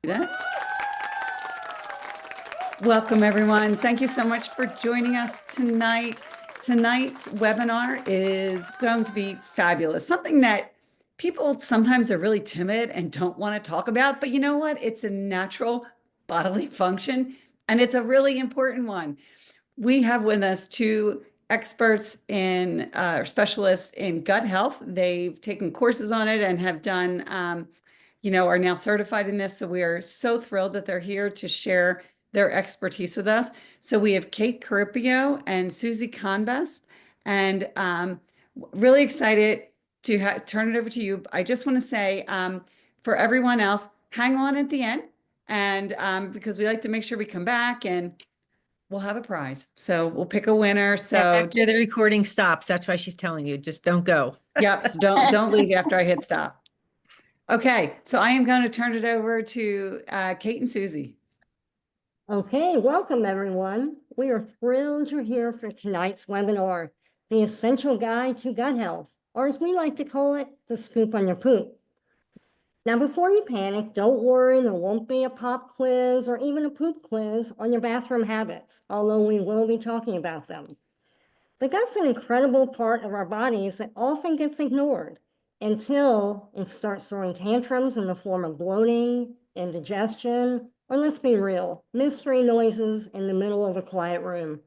that. Welcome, everyone. Thank you so much for joining us tonight. Tonight's webinar is going to be fabulous. Something that people sometimes are really timid and don't want to talk about, but you know what? It's a natural bodily function, and it's a really important one. We have with us two experts in specialists in gut health. They've taken courses on it and have done, are now certified in this. So we are so thrilled that they're here to share their expertise with us. So we have Caite Caripio and Susie Conbest, and really excited to turn it over to you. I just want to say for everyone else, hang on at the end, and because we like to make sure we come back and we'll have a prize. So we'll pick a winner. So after the recording stops, that's why she's telling you, just don't go. Yep. So don't leave after I hit stop. Okay. So I am going to turn it over to Caite and Susie. Okay, welcome everyone. We are thrilled you're here for tonight's webinar, The Essential Guide to Gut Health, or as we like to call it, the scoop on your poop. Now, before you panic, don't worry, there won't be a pop quiz or even a poop quiz on your bathroom habits, although we will be talking about them. The gut's an incredible part of our bodies that often gets ignored until it starts throwing tantrums in the form of bloating, indigestion, or let's be real, mystery noises in the middle of a quiet room.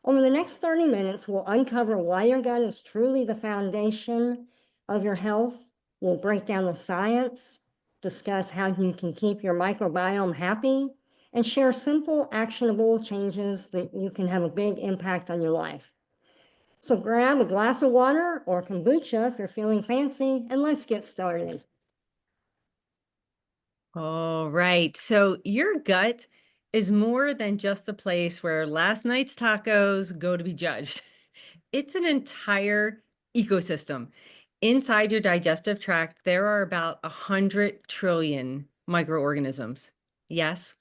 Over the next 30 minutes, we'll uncover why your gut is truly the foundation of your health. We'll break down the science, discuss how you can keep your microbiome happy, and share simple, actionable changes that you can have a big impact on your life. So grab a glass of water or kombucha if you're feeling fancy, and let's get started. All right. So your gut is more than just a place where last night's tacos go to be judged. It's an entire ecosystem. Inside your digestive tract, there are about 100 trillion microorganisms. Yes,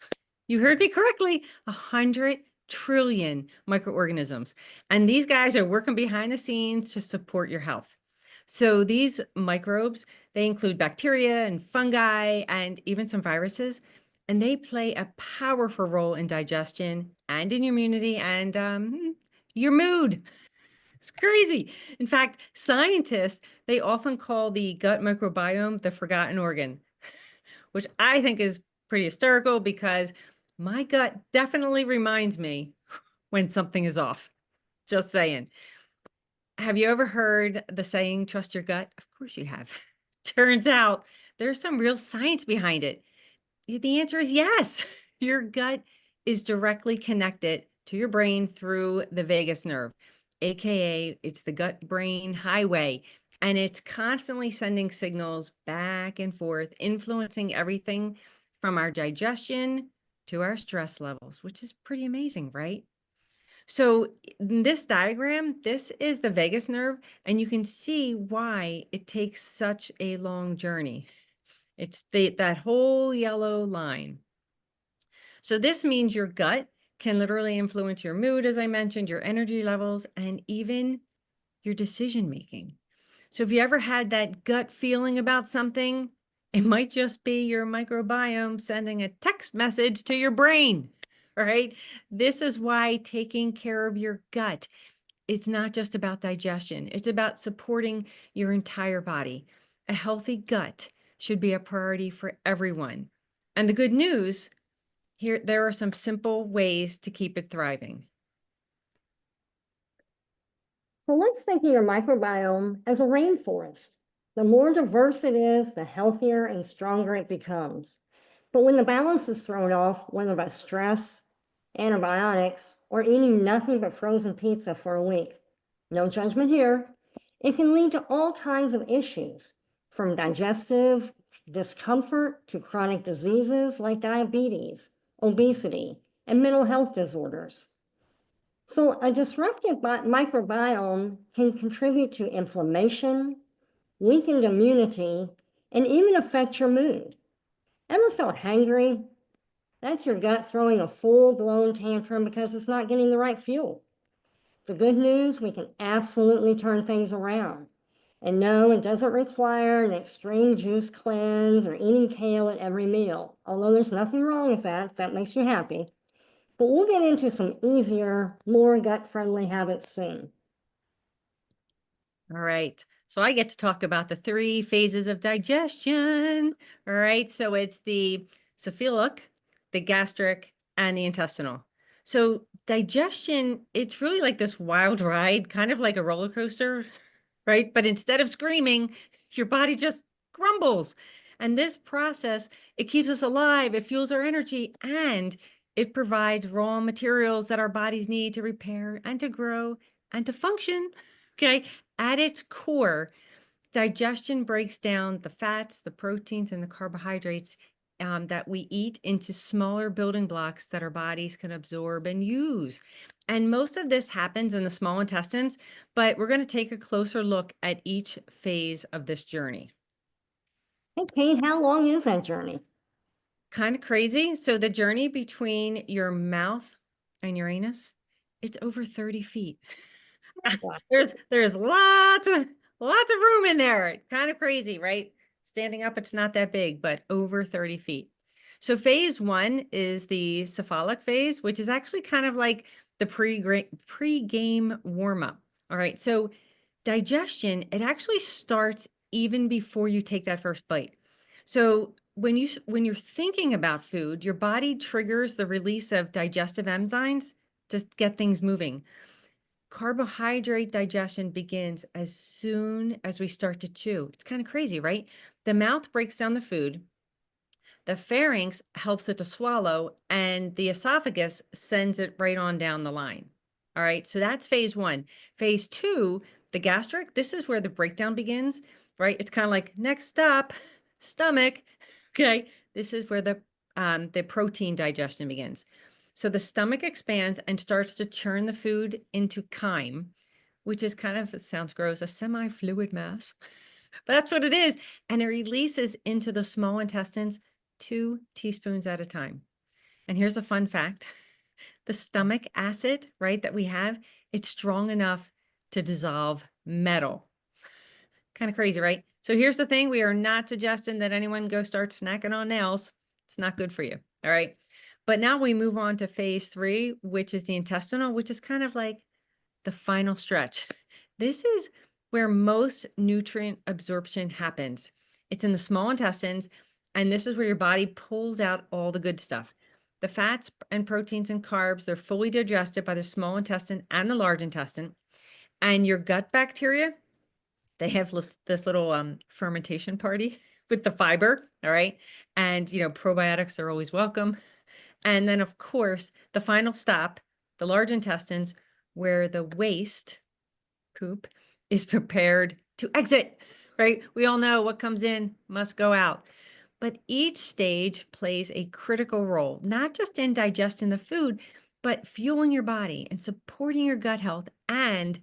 you heard me correctly, 100 trillion microorganisms. And these guys are working behind the scenes to support your health. So these microbes, they include bacteria and fungi and even some viruses, and they play a powerful role in digestion and in immunity and your mood. It's crazy. In fact, scientists, they often call the gut microbiome the forgotten organ, which I think is pretty hysterical because my gut definitely reminds me when something is off. Just saying. Have you ever heard the saying, trust your gut? Of course you have. Turns out there's some real science behind it. The answer is yes. Your gut is directly connected to your brain through the vagus nerve, AKA it's the gut-brain highway. And it's constantly sending signals back and forth, influencing everything from our digestion to our stress levels, which is pretty amazing, right? So in this diagram, this is the vagus nerve, and you can see why it takes such a long journey. It's that whole yellow line. So this means your gut can literally influence your mood, as I mentioned, your energy levels, and even your decision making. So if you ever had that gut feeling about something, it might just be your microbiome sending a text message to your brain. Right? This is why taking care of your gut is not just about digestion. It's about supporting your entire body. A healthy gut should be a priority for everyone. And the good news, here there are some simple ways to keep it thriving. So let's think of your microbiome as a rainforest. The more diverse it is, the healthier and stronger it becomes. But when the balance is thrown off, whether by stress, antibiotics, or eating nothing but frozen pizza for a week, no judgment here, it can lead to all kinds of issues, from digestive discomfort to chronic diseases like diabetes, obesity, and mental health disorders. So a disruptive microbiome can contribute to inflammation, weakened immunity, and even affect your mood. Ever felt hangry? That's your gut throwing a full-blown tantrum because it's not getting the right fuel. The good news, we can absolutely turn things around. And no, it doesn't require an extreme juice cleanse or eating kale at every meal, although there's nothing wrong with that if that makes you happy. But we'll get into some easier, more gut-friendly habits soon. All right. So I get to talk about the 3 phases of digestion. All right. So it's the cephalic, the gastric, and the intestinal. So digestion, it's really like this wild ride, kind of like a roller coaster, right? But instead of screaming, your body just grumbles. And this process, it keeps us alive, it fuels our energy, and it provides raw materials that our bodies need to repair and to grow and to function. Okay. At its core, digestion breaks down the fats, the proteins, and the carbohydrates that we eat into smaller building blocks that our bodies can absorb and use. And most of this happens in the small intestines, but we're going to take a closer look at each phase of this journey. Hey, Kate, how long is that journey? Kind of crazy. So the journey between your mouth and your anus, it's over 30 feet. Wow. There's lots of room in there. Kind of crazy, right? Standing up, it's not that big, but over 30 feet. So phase 1 is the cephalic phase, which is actually kind of like the pre-game warm-up. All right. So digestion, it actually starts even before you take that first bite. So when you're thinking about food, your body triggers the release of digestive enzymes to get things moving. Carbohydrate digestion begins as soon as we start to chew. It's kind of crazy, right? The mouth breaks down the food, the pharynx helps it to swallow, and the esophagus sends it right on down the line. All right, so that's phase 1. Phase 2, the gastric, this is where the breakdown begins, right? It's kind of like next stop, stomach. Okay, this is where the protein digestion begins. So the stomach expands and starts to churn the food into chyme, which is kind of, it sounds gross, a semi-fluid mass, but that's what it is. And it releases into the small intestines 2 teaspoons at a time. And here's a fun fact. The stomach acid, right, that we have, it's strong enough to dissolve metal. Kind of crazy, right? So here's the thing. We are not suggesting that anyone go start snacking on nails. It's not good for you. All right. But now we move on to phase 3, which is the intestinal, which is kind of like the final stretch. This is where most nutrient absorption happens. It's in the small intestines, and this is where your body pulls out all the good stuff. The fats and proteins and carbs, they're fully digested by the small intestine and the large intestine. And your gut bacteria, they have this little fermentation party with the fiber, all right? And, probiotics are always welcome. And then, of course, the final stop, the large intestines, where the waste, poop, is prepared to exit, right? We all know what comes in must go out. But each stage plays a critical role, not just in digesting the food, but fueling your body and supporting your gut health and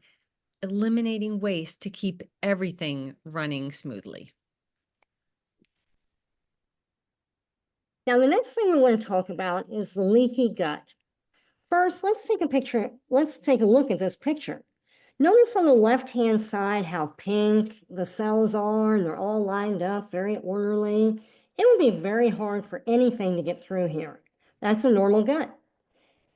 eliminating waste to keep everything running smoothly. Now, the next thing we want to talk about is the leaky gut. First, let's take a look at this picture. Notice on the left-hand side how pink the cells are, and they're all lined up, very orderly. It would be very hard for anything to get through here. That's a normal gut.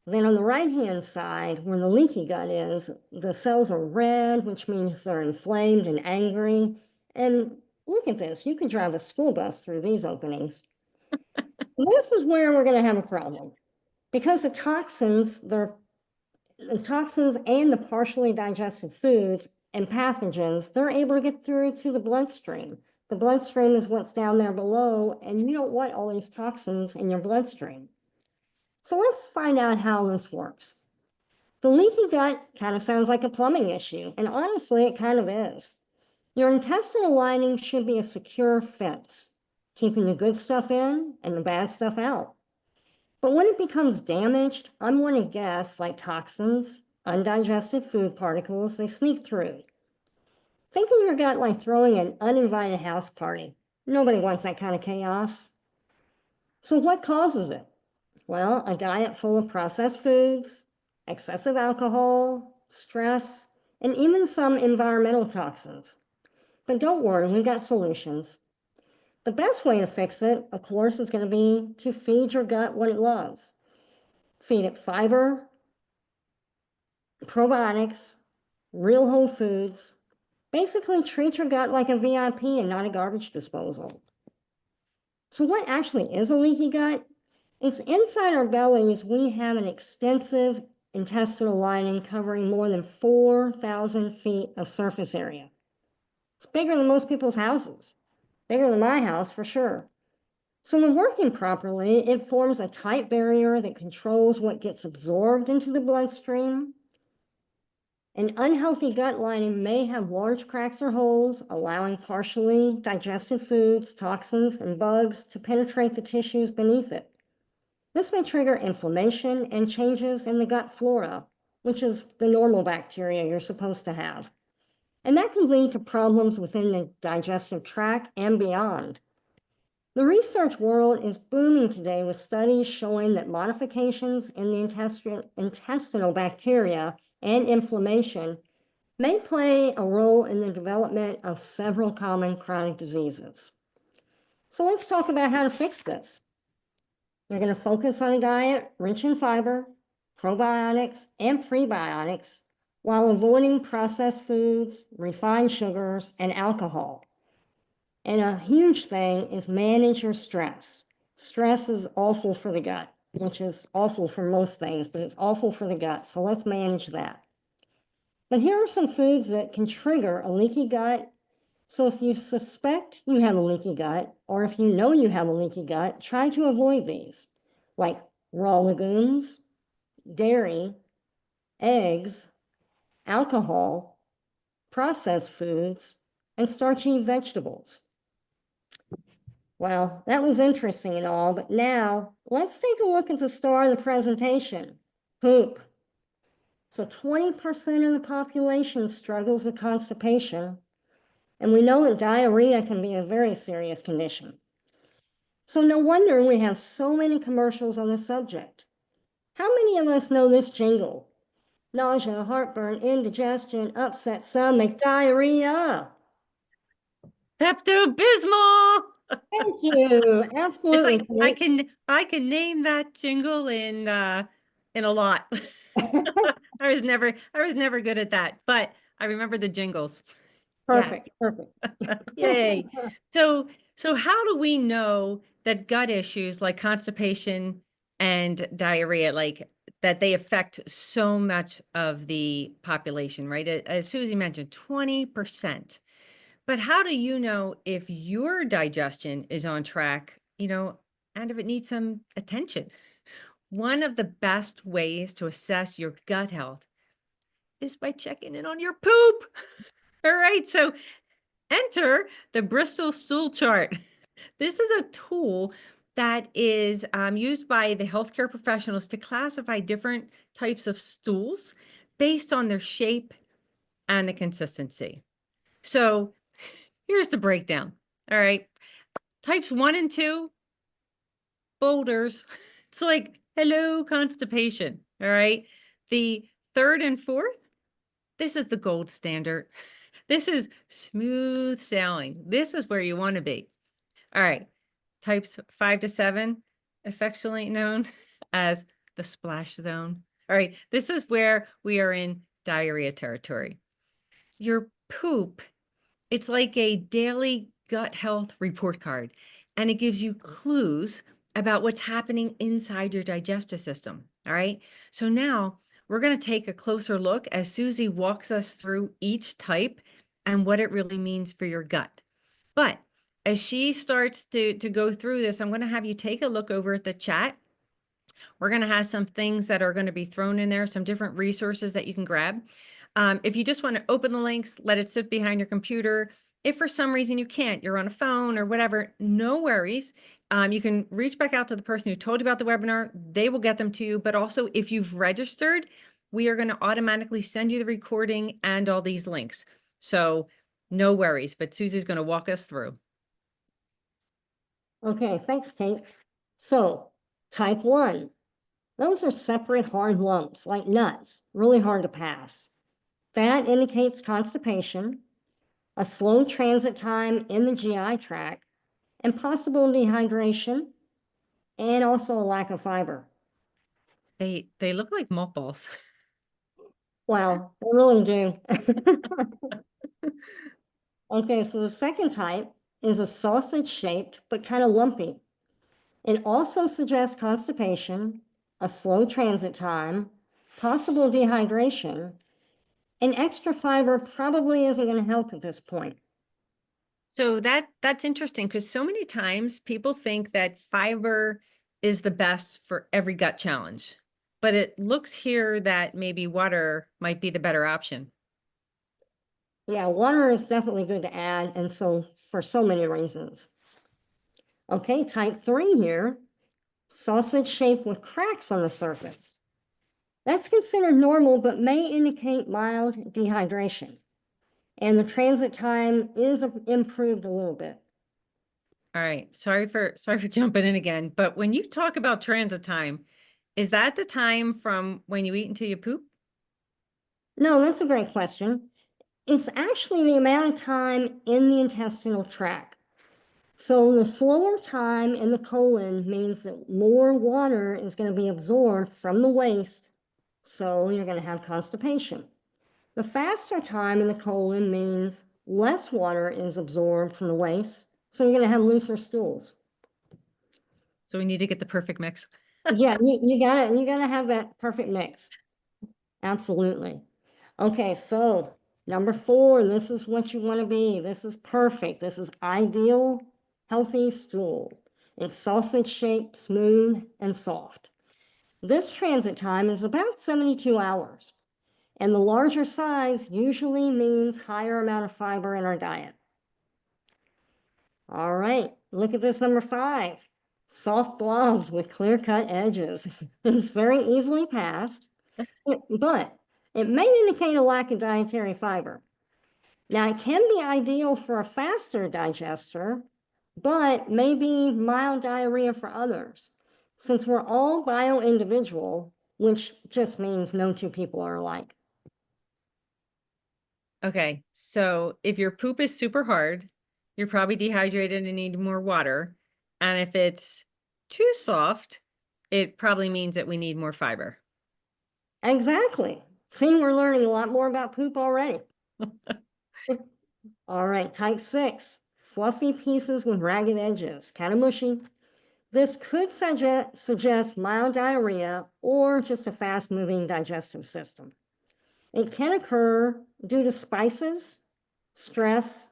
Then on the right-hand side, where the leaky gut is, the cells are red, which means they're inflamed and angry. And look at this, you could drive a school bus through these openings. This is where we're going to have a problem. Because the toxins and the partially digested foods and pathogens, they're able to get through to the bloodstream. The bloodstream is what's down there below, and you don't want all these toxins in your bloodstream. So let's find out how this works. The leaky gut kind of sounds like a plumbing issue, and honestly, it kind of is. Your intestinal lining should be a secure fence, keeping the good stuff in and the bad stuff out. But when it becomes damaged, I'm going to guess like toxins, undigested food particles, they sneak through. Think of your gut like throwing an uninvited house party. Nobody wants that kind of chaos. So what causes it? Well, a diet full of processed foods, excessive alcohol, stress, and even some environmental toxins. But don't worry, we've got solutions. The best way to fix it, of course, is going to be to feed your gut what it loves. Feed it fiber, probiotics, real whole foods. Basically, treat your gut like a VIP and not a garbage disposal. So what actually is a leaky gut? It's inside our bellies, we have an extensive intestinal lining covering more than 4,000 feet of surface area. It's bigger than most people's houses, bigger than my house for sure. So when working properly, it forms a tight barrier that controls what gets absorbed into the bloodstream. An unhealthy gut lining may have large cracks or holes, allowing partially digested foods, toxins, and bugs to penetrate the tissues beneath it. This may trigger inflammation and changes in the gut flora, which is the normal bacteria you're supposed to have. And that can lead to problems within the digestive tract and beyond. The research world is booming today with studies showing that modifications in the intestinal bacteria and inflammation may play a role in the development of several common chronic diseases. So let's talk about how to fix this. You're going to focus on a diet rich in fiber, probiotics, and prebiotics while avoiding processed foods, refined sugars, and alcohol. And a huge thing is manage your stress. Stress is awful for the gut, which is awful for most things, but it's awful for the gut. So let's manage that. But here are some foods that can trigger a leaky gut. So if you suspect you have a leaky gut, or if you know you have a leaky gut, try to avoid these, like raw legumes, dairy, eggs, alcohol, processed foods, and starchy vegetables. Well, that was interesting and all, but now let's take a look at the star of the presentation, poop. So 20% of the population struggles with constipation, and we know that diarrhea can be a very serious condition. So no wonder we have so many commercials on the subject. How many of us know this jingle? Nausea, heartburn, indigestion, upset stomach, diarrhea. Pepto-Bismol. Thank you. Absolutely. It's like I can name that jingle in a lot. I was never good at that, but I remember the jingles. Perfect. Perfect. Yay. So how do we know that gut issues like constipation and diarrhea, like that they affect so much of the population, right? As Susie mentioned, 20%. But how do you know if your digestion is on track, and if it needs some attention? One of the best ways to assess your gut health is by checking in on your poop. All right. So enter the Bristol stool chart. This is a tool that is used by the healthcare professionals to classify different types of stools based on their shape and the consistency. So here's the breakdown. All right. Types 1 and 2, boulders. It's like, hello, constipation. All right. The 3rd and 4th, this is the gold standard. This is smooth sailing. This is where you want to be. All right. Types 5 to 7, affectionately known as the splash zone. All right. This is where we are in diarrhea territory. Your poop, it's like a daily gut health report card, and it gives you clues about what's happening inside your digestive system. All right. So now we're going to take a closer look as Susie walks us through each type and what it really means for your gut. But as she starts to go through this, I'm going to have you take a look over at the chat. We're going to have some things that are going to be thrown in there, some different resources that you can grab. If you just want to open the links, let it sit behind your computer. If for some reason you can't, you're on a phone or whatever, no worries. You can reach back out to the person who told you about the webinar. They will get them to you. But also, if you've registered, we are going to automatically send you the recording and all these links. So no worries, but Susie's going to walk us through. Okay, thanks, Kate. So type 1, those are separate hard lumps like nuts, really hard to pass. That indicates constipation. a slow transit time in the GI tract, and possible dehydration, and also a lack of fiber. They look like mothballs. Well, they really do. Okay, so the second type is a sausage-shaped but kind of lumpy. It also suggests constipation, a slow transit time, possible dehydration, and extra fiber probably isn't going to help at this point. So that's interesting because so many times people think that fiber is the best for every gut challenge. But it looks here that maybe water might be the better option. Yeah, water is definitely good to add, and so for so many reasons. Okay, type 3 here, sausage shaped with cracks on the surface. That's considered normal, but may indicate mild dehydration. And the transit time is improved a little bit. All right. Sorry for jumping in again. But when you talk about transit time, is that the time from when you eat until you poop? No, that's a great question. It's actually the amount of time in the intestinal tract. So the slower time in the colon means that more water is going to be absorbed from the waste, so you're going to have constipation. The faster time in the colon means less water is absorbed from the waste, so you're going to have looser stools. So we need to get the perfect mix. Yeah, you gotta have that perfect mix. Absolutely. Okay, so number 4, this is what you want to be. This is perfect. This is ideal, healthy stool. It's sausage shaped, smooth, and soft. This transit time is about 72 hours, and the larger size usually means higher amount of fiber in our diet. All right, look at this number 5. Soft blobs with clear-cut edges. It's very easily passed, but it may indicate a lack of dietary fiber. Now, it can be ideal for a faster digester, but maybe mild diarrhea for others. Since we're all bio-individual, which just means no two people are alike. Okay. So if your poop is super hard, you're probably dehydrated and need more water. And if it's too soft, it probably means that we need more fiber. Exactly. See, we're learning a lot more about poop already. All right, type 6, fluffy pieces with ragged edges, kind of mushy. This could suggest mild diarrhea or just a fast-moving digestive system. It can occur due to spices, stress,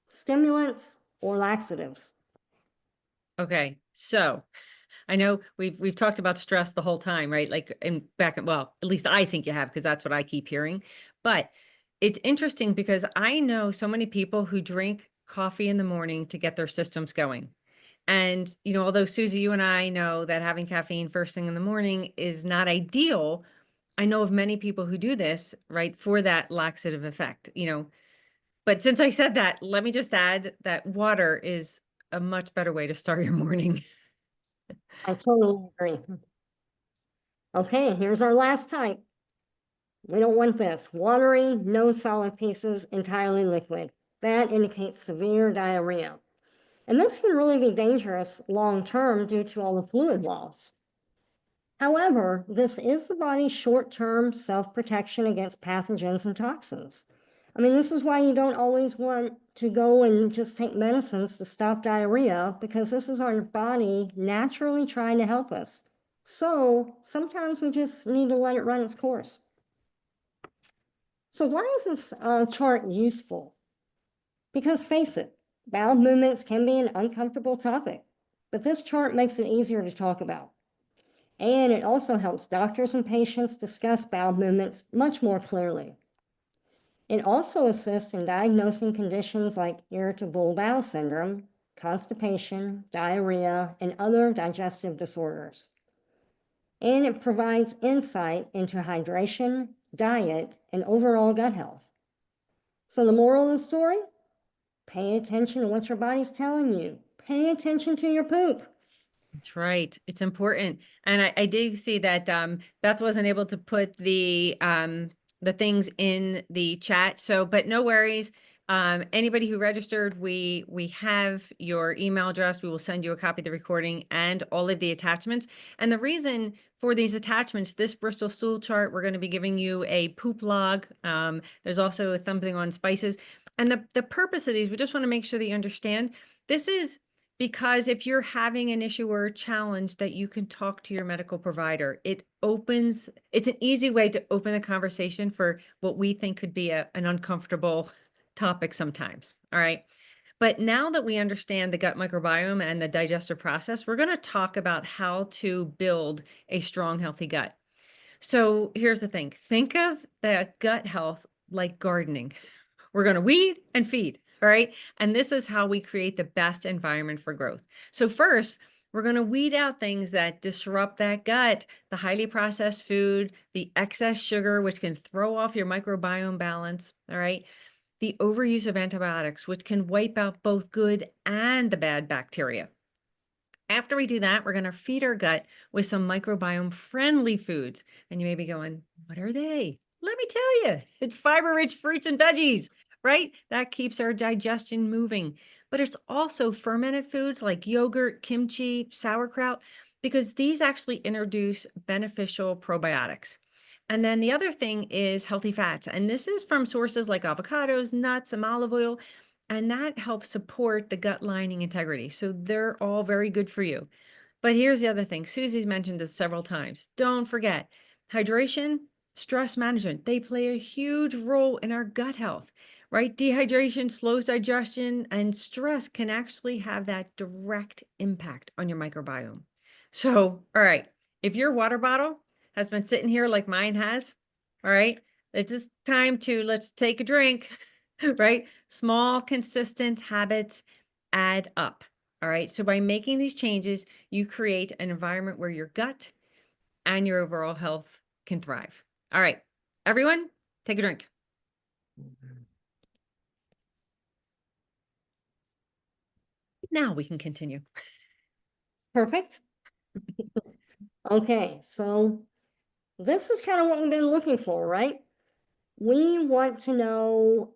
stimulants, or laxatives. Okay. So I know we've talked about stress the whole time, right? Like well, at least I think you have, because that's what I keep hearing. But it's interesting because I know so many people who drink coffee in the morning to get their systems going. And, although Susie, you and I know that having caffeine first thing in the morning is not ideal, I know of many people who do this, right, for that laxative effect, But since I said that, let me just add that water is a much better way to start your morning. I totally agree. Okay, here's our last type. We don't want this. Watery, no solid pieces, entirely liquid. That indicates severe diarrhea. And this can really be dangerous long-term due to all the fluid loss. However, this is the body's short-term self-protection against pathogens and toxins. I mean, this is why you don't always want to go and just take medicines to stop diarrhea, because this is our body naturally trying to help us. So sometimes we just need to let it run its course. So why is this chart useful? Because face it, bowel movements can be an uncomfortable topic, but this chart makes it easier to talk about. And it also helps doctors and patients discuss bowel movements much more clearly. It also assists in diagnosing conditions like irritable bowel syndrome, constipation, diarrhea, and other digestive disorders. And it provides insight into hydration, diet, and overall gut health. So the moral of the story? Pay attention to what your body's telling you. Pay attention to your poop. That's right. It's important. And I did see that Beth wasn't able to put the things in the chat. So, but no worries. Anybody who registered, we have your email address. We will send you a copy of the recording and all of the attachments. And the reason for these attachments, this Bristol stool chart, we're going to be giving you a poop log. There's also a something on spices. And the purpose of these, we just want to make sure that you understand, this is because if you're having an issue or a challenge that you can talk to your medical provider, it's an easy way to open a conversation for what we think could be an uncomfortable topic sometimes. All right. But now that we understand the gut microbiome and the digestive process, we're going to talk about how to build a strong, healthy gut. So here's the thing. Think of the gut health like gardening. We're going to weed and feed. All right. And this is how we create the best environment for growth. So first, we're going to weed out things that disrupt that gut, the highly processed food, the excess sugar, which can throw off your microbiome balance. All right. The overuse of antibiotics, which can wipe out both good and the bad bacteria. After we do that, we're going to feed our gut with some microbiome friendly foods. And you may be going, what are they? Let me tell you, it's fiber rich fruits and veggies, right? That keeps our digestion moving. But it's also fermented foods like yogurt, kimchi, sauerkraut, because these actually introduce beneficial probiotics. And then the other thing is healthy fats. And this is from sources like avocados, nuts, and olive oil. And that helps support the gut lining integrity. So they're all very good for you. But here's the other thing. Susie's mentioned this several times. Don't forget, hydration, stress management, they play a huge role in our gut health, right? Dehydration slows digestion, and stress can actually have that direct impact on your microbiome. So, all right, if your water bottle has been sitting here like mine has, all right, it's just time to let's take a drink, right? Small, consistent habits add up. All right. So by making these changes, you create an environment where your gut and your overall health can thrive. All right, everyone, take a drink. Now we can continue. Perfect. Okay, so this is kind of what we've been looking for, right? We want to know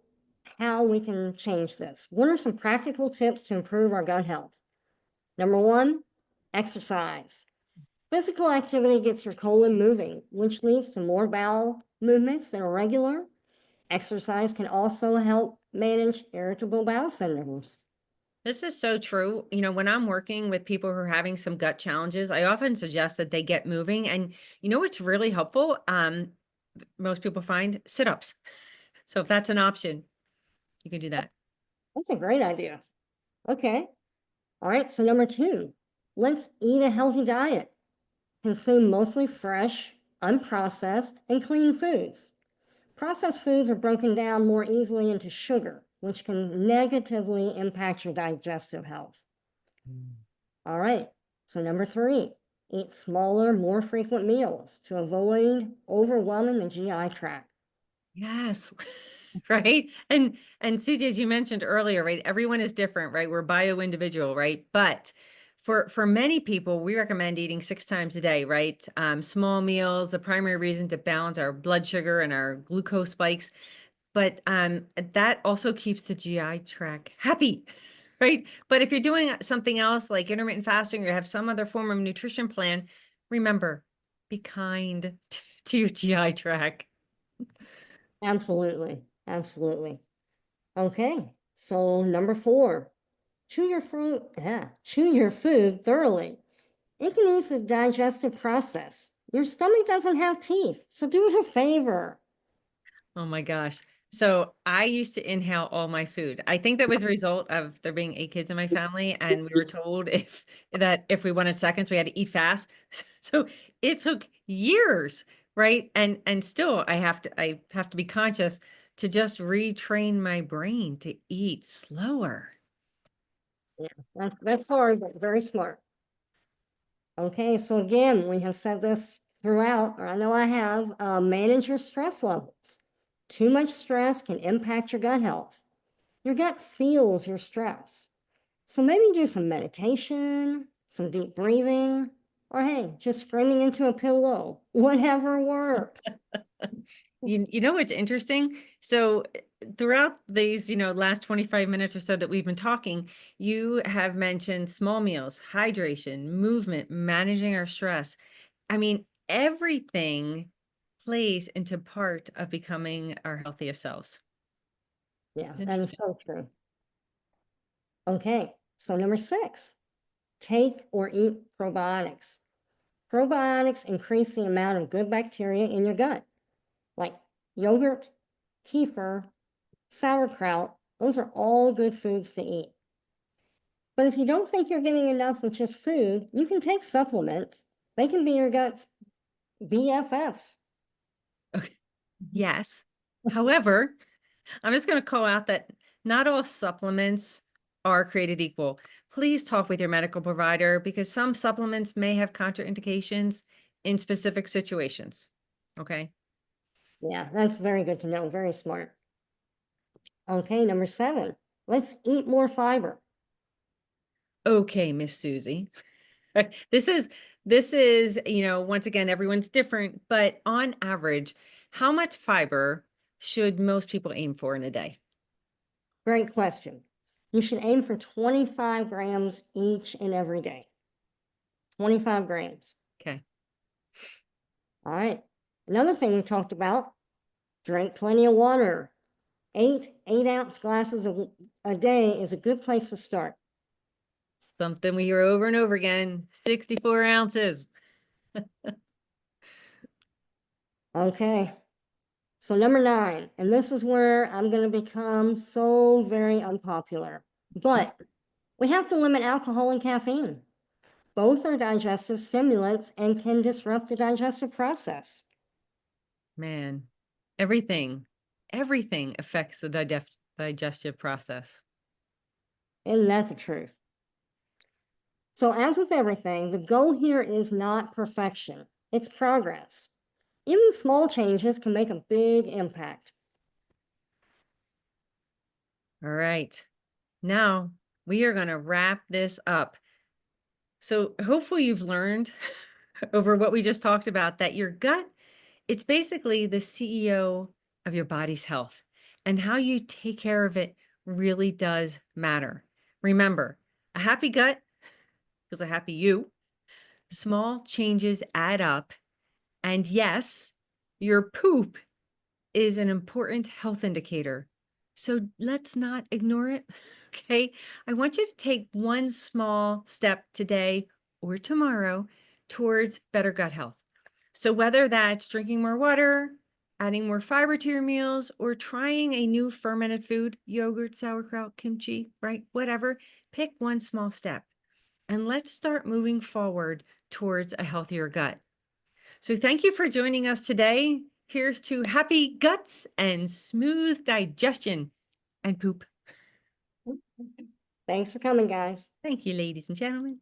how we can change this. What are some practical tips to improve our gut health? Number one, exercise. Physical activity gets your colon moving, which leads to more bowel movements that are regular. Exercise can also help manage irritable bowel syndromes. This is so true. You know, when I'm working with people who are having some gut challenges, I often suggest that they get moving. And you know what's really helpful? Most people find sit-ups. So if that's an option, you can do that. That's a great idea. Okay. All right. So number two, let's eat a healthy diet. Consume mostly fresh, unprocessed, and clean foods. Processed foods are broken down more easily into sugar, which can negatively impact your digestive health. All right. So number three, eat smaller, more frequent meals to avoid overwhelming the GI tract. Yes. Right. And Susie, as you mentioned earlier, right? Everyone is different, right? We're bio-individual, right? But for many people, we recommend eating 6 times a day, right? Small meals, the primary reason to balance our blood sugar and our glucose spikes. But that also keeps the GI tract happy, right? But if you're doing something else like intermittent fasting or you have some other form of nutrition plan, remember, be kind to your GI tract. Absolutely. Absolutely. Okay. So number four, chew your food thoroughly. It can ease the digestive process. Your stomach doesn't have teeth, so do it a favor. Oh my gosh. So I used to inhale all my food. I think that was a result of there being 8 kids in my family, and we were told if we wanted seconds, we had to eat fast. So it took years, right? And still I have to be conscious to just retrain my brain to eat slower. Yeah, that's hard, but very smart. Okay, so again, we have said this throughout, or I know I have, manage your stress levels. Too much stress can impact your gut health. Your gut feels your stress. So maybe do some meditation, some deep breathing, or hey, just screaming into a pillow, whatever works. You know what's interesting? So throughout these, last 25 minutes or so that we've been talking, you have mentioned small meals, hydration, movement, managing our stress. I mean, everything plays into part of becoming our healthiest selves. Yeah, It's that is interesting. so true. Okay, so number 6, take or eat probiotics. Probiotics increase the amount of good bacteria in your gut, like yogurt, kefir, sauerkraut. Those are all good foods to eat. But if you don't think you're getting enough with just food, you can take supplements. They can be your gut's BFFs. Okay. Yes. However, I'm just going to call out that not all supplements are created equal. Please talk with your medical provider because some supplements may have contraindications in specific situations. Okay. Yeah, that's very good to know. Very smart. Okay, number 7, let's eat more fiber. Okay, Miss Susie. This is, once again, everyone's different, but on average, how much fiber should most people aim for in a day? Great question. You should aim for 25 grams each and every day. 25 grams. Okay. All right. Another thing we talked about, drink plenty of water. 8-ounce glasses a day is a good place to start. Something we hear over and over again, 64 ounces. Okay. So number 9, and this is where I'm going to become so very unpopular, but we have to limit alcohol and caffeine. Both are digestive stimulants and can disrupt the digestive process. Man, everything affects the digestive process. Isn't that the truth? So as with everything, the goal here is not perfection, it's progress. Even small changes can make a big impact. All right. Now we are going to wrap this up. So hopefully you've learned over what we just talked about that your gut, it's basically the CEO of your body's health, and how you take care of it really does matter. Remember, a happy gut equals a happy you. Small changes add up. And yes, your poop is an important health indicator. So let's not ignore it. Okay. I want you to take one small step today or tomorrow towards better gut health. So whether that's drinking more water, adding more fiber to your meals, or trying a new fermented food, yogurt, sauerkraut, kimchi, right? Whatever, pick one small step and let's start moving forward towards a healthier gut. So thank you for joining us today. Here's to happy guts and smooth digestion and poop. Thanks for coming, guys. Thank you, ladies and gentlemen.